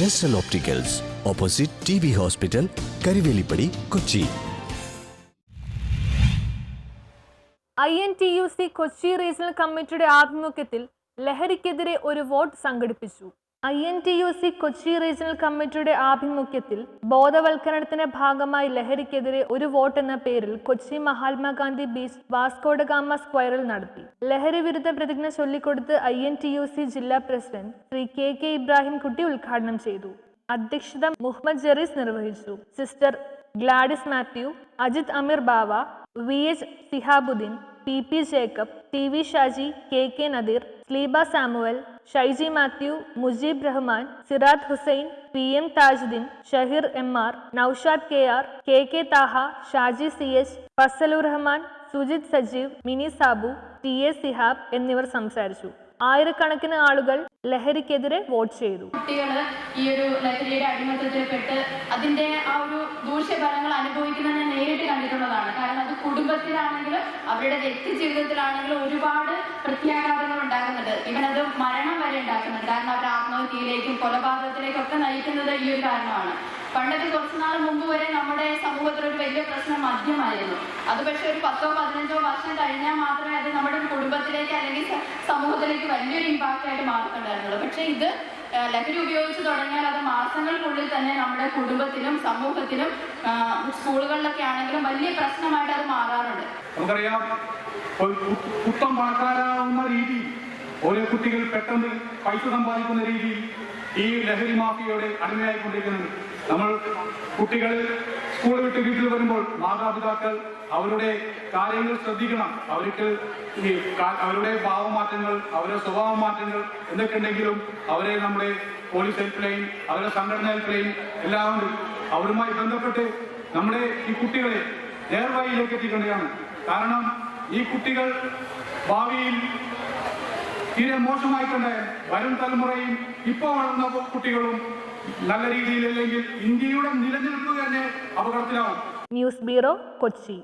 ജെസ്റ്റൽ opticals, opposite TB hospital, Karuvelippady, Kochi. INTUC Kochi regional കമ്മിറ്റിയുടെ ആഭിമുഖ്യത്തിൽ ലഹരിക്കെതിരെ ഒരു വോട്ട് സംഘടിപ്പിച്ചു. INTUC കൊച്ചി റീജിയണൽ കമ്മിറ്റിയുടെ ആഭിമുഖ്യത്തിൽ ബോധവൽക്കരണത്തിന്റെ ഭാഗമായി ലഹരിക്കെതിരെ ഒരു വോട്ട് എന്ന പേരിൽ കൊച്ചി മഹാത്മാഗാന്ധി ബീച്ച് വാസ്കോഡഗാമ സ്ക്വയറിൽ നടത്തി. ലഹരി വിരുദ്ധ പ്രതിജ്ഞ ചൊല്ലിക്കൊടുത്ത് INTUC ജില്ലാ പ്രസിഡന്റ് ശ്രീ KK ഇബ്രാഹിം കുട്ടി ഉദ്ഘാടനം ചെയ്തു. അധ്യക്ഷത മുഹമ്മദ് ജെറീസ് നിർവഹിച്ചു. Sister Gladys Mathew, Ajith Ameer Bava, VH Sihabuddeen, PP Jacob, TV Shaji, KK Nadeer, Sleeba Samuel, Shaiji Mathew, Mujeeb Rahman, Sirad Hussain, PM Thajuddeen, Shaheer MR, Noushad KR, KK Thaha, Shaji CH, Fazalur Rahman, Sujith Sajeev, Mini Sabu, TA Sihab എന്നിവർ സംസാരിച്ചു. ആയിരക്കണക്കിന് ആളുകൾ ലഹരിക്കെതിരെ വോട്ട് ചെയ്തു. കുട്ടികൾ ഈ ഒരു ലഹരിയുടെ അടിമത്തത്തിൽപ്പെട്ട് അതിന്റെ ആ ഒരു ദൂഷ്യഫലങ്ങൾ അനുഭവിക്കുന്നത് നേരിട്ട് കണ്ടിട്ടുള്ളതാണ്. കാരണം അത് കുടുംബത്തിലാണെങ്കിലും അവരുടെ വ്യക്തി ജീവിതത്തിലാണെങ്കിലും ഒരുപാട് പ്രത്യാഘാതങ്ങൾ ഉണ്ടാക്കുന്നുണ്ട്. ഇവനത് മരണം വരെ ഉണ്ടാക്കുന്നുണ്ട്. കാരണം അവർ ആത്മഹത്യയിലേക്കും കൊലപാതകത്തിലേക്കും ഒക്കെ നയിക്കുന്നത് ഈ ഒരു കാരണമാണ്. പണ്ടത്തെ കുറച്ചുനാൾ മുമ്പ് വരെ നമ്മുടെ സമൂഹത്തിൽ ഒരു വലിയ പ്രശ്നം മദ്യമായിരുന്നു. അത് പക്ഷെ ഒരു 10-15 വർഷം കഴിഞ്ഞാൽ മാത്രമേ അത് നമ്മുടെ കുടുംബത്തിലേക്ക് അല്ലെങ്കിൽ സമൂഹത്തിലേക്ക് വലിയൊരു ഇമ്പാക്റ്റ് ആയിട്ട് മാറുന്നുണ്ടായിരുന്നുള്ളൂ. പക്ഷെ ഇത് ലഹരി ഉപയോഗിച്ച് തുടങ്ങിയാൽ അത് മാസങ്ങൾക്കുള്ളിൽ തന്നെ നമ്മുടെ കുടുംബത്തിലും സമൂഹത്തിലും സ്കൂളുകളിലൊക്കെ ആണെങ്കിലും വലിയ പ്രശ്നമായിട്ട് അത് മാറാറുണ്ട്. നമുക്കറിയാം, കുത്തം പണക്കാരാവുന്ന രീതിയിൽ ഓരോ കുട്ടികൾ പെട്ടെന്ന് പൈസ സമ്പാദിക്കുന്ന രീതിയിൽ ഈ ലഹരി മാഫിയയോടെ അടിമയായിക്കൊണ്ടിരിക്കുന്നുണ്ട്. നമ്മൾ കുട്ടികൾ സ്കൂൾ വിട്ട് വീട്ടിൽ വരുമ്പോൾ മാതാപിതാക്കൾ അവരുടെ കാര്യങ്ങൾ ശ്രദ്ധിക്കണം. അവർക്ക് അവരുടെ ഭാവമാറ്റങ്ങൾ, അവരുടെ സ്വഭാവ മാറ്റങ്ങൾ എന്തൊക്കെ ഉണ്ടെങ്കിലും അവരെ നമ്മുടെ പോലീസ് ഹെൽപ്പ് ലൈൻ, അവരുടെ സംഘടന ഹെൽപ്പ് ലൈൻ എല്ലാം ഉണ്ട്. അവരുമായി ബന്ധപ്പെട്ട് നമ്മുടെ ഈ കുട്ടികളെ നേർവഴിയിലേക്ക് എത്തിക്കേണ്ടതാണ്. കാരണം ഈ കുട്ടികൾ ഭാവിയിൽ തീരെ മോശമായിക്കൊണ്ട് വരും തലമുറയും ഇപ്പോൾ വളർന്ന കുട്ടികളും നല്ല രീതിയിൽ അല്ലെങ്കിൽ ഇന്ത്യയുടെ നിലനിൽപ്പ് തന്നെ അപകടത്തിലാവും. News bureau, Kochi.